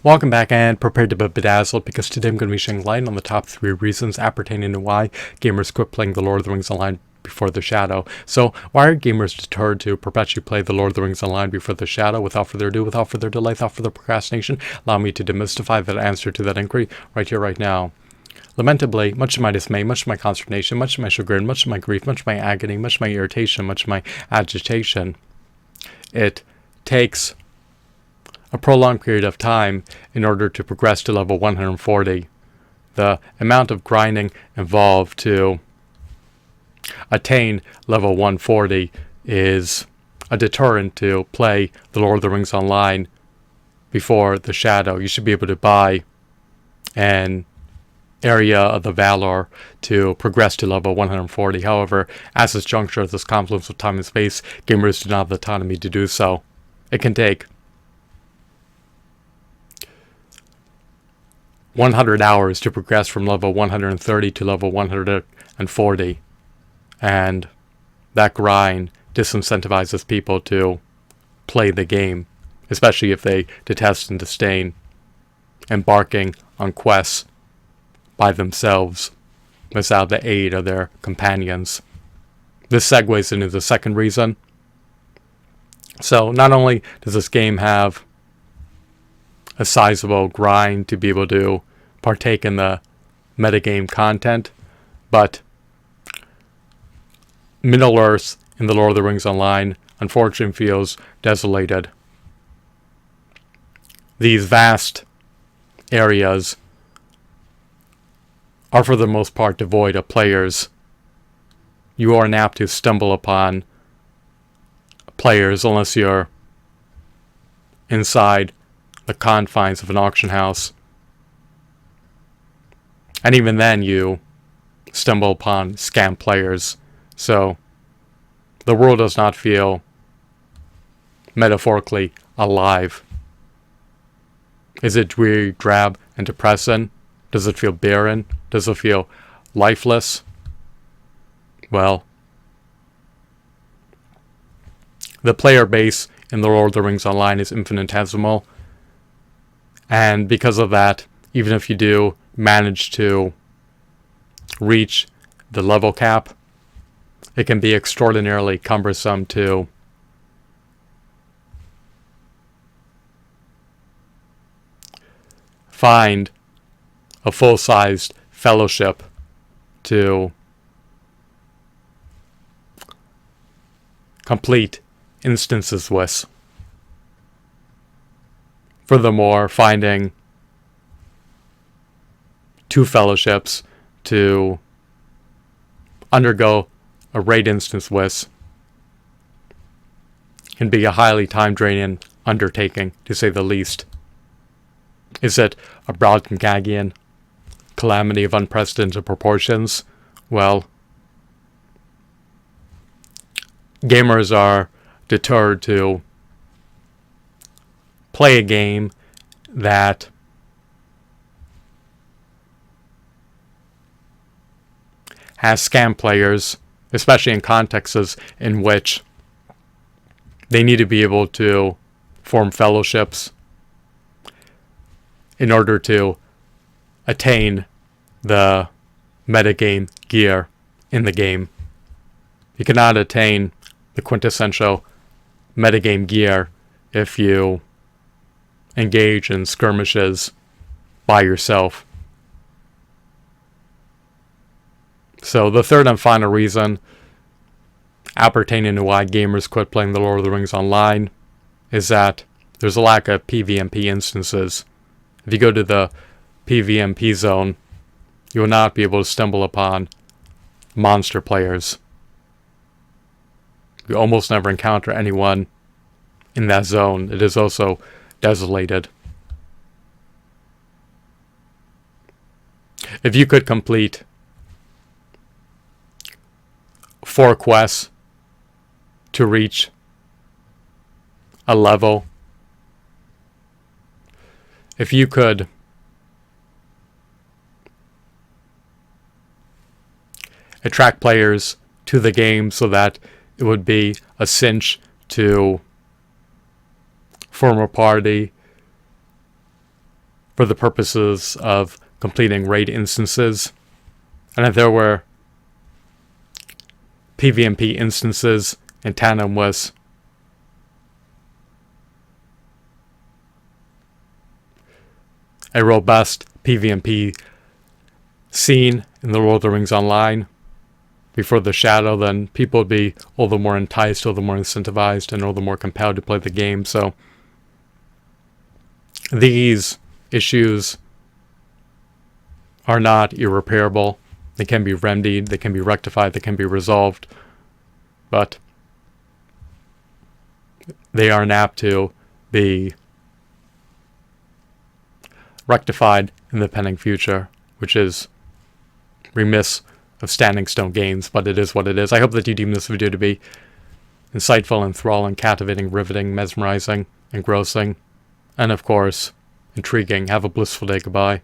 Welcome back and prepare to be bedazzled because today I'm going to be shedding light on the top 3 reasons appertaining to why gamers quit playing The Lord of the Rings Online before the Shadow. So, why are gamers deterred to perpetually play The Lord of the Rings Online before the Shadow? Without further ado, without further delay, without further procrastination, allow me to demystify that answer to that inquiry right here, right now. Lamentably, much to my dismay, much to my consternation, much to my chagrin, much to my grief, much to my agony, much to my irritation, much to my agitation, it takes a prolonged period of time in order to progress to level 140. The amount of grinding involved to attain level 140 is a deterrent to play The Lord of the Rings Online before the Shadow. You should be able to buy an area of the Valor to progress to level 140. However, at this juncture, at this confluence of time and space, gamers do not have the autonomy to do so. It can take 100 hours to progress from level 130 to level 140, and that grind disincentivizes people to play the game, especially if they detest and disdain embarking on quests by themselves without the aid of their companions. This segues into the second reason. So not only does this game have a sizable grind to be able to partake in the metagame content, but Middle Earth in The Lord of the Rings Online unfortunately feels desolated. These vast areas are for the most part devoid of players. You are apt to stumble upon players unless you're inside the confines of an auction house. And even then you stumble upon scam players. So the world does not feel metaphorically alive. Is it dreary, drab, and depressing? Does it feel barren? Does it feel lifeless? Well, the player base in The Lord of the Rings Online is infinitesimal. And because of that, even if you do manage to reach the level cap, it can be extraordinarily cumbersome to find a full-sized fellowship to complete instances with. Furthermore, finding 2 fellowships to undergo a raid instance with can be a highly time-draining undertaking, to say the least. Is it a Brobdingnagian calamity of unprecedented proportions? Well, gamers are deterred to play a game that has scam players, especially in contexts in which they need to be able to form fellowships in order to attain the metagame gear in the game. You cannot attain the quintessential metagame gear if you engage in skirmishes by yourself. So the third and final reason appertaining to why gamers quit playing The Lord of the Rings Online is that there's a lack of PvMP instances. If you go to the PvMP zone, you will not be able to stumble upon monster players. You almost never encounter anyone in that zone. It is also desolated. If you could complete 4 quests to reach a level, if you could attract players to the game so that it would be a cinch to form a party for the purposes of completing raid instances. And if there were PvMP instances in tandem with a robust PvMP scene in the Lord of the Rings Online before the Shadow, then people would be all the more enticed, all the more incentivized, and all the more compelled to play the game. So these issues are not irreparable. They can be remedied, they can be rectified, they can be resolved, but they are apt to be rectified in the pending future, which is remiss of Standing Stone Games, but it is what it is. I hope that you deem this video to be insightful, enthralling, captivating, riveting, mesmerizing, engrossing, and of course, intriguing. Have a blissful day. Goodbye.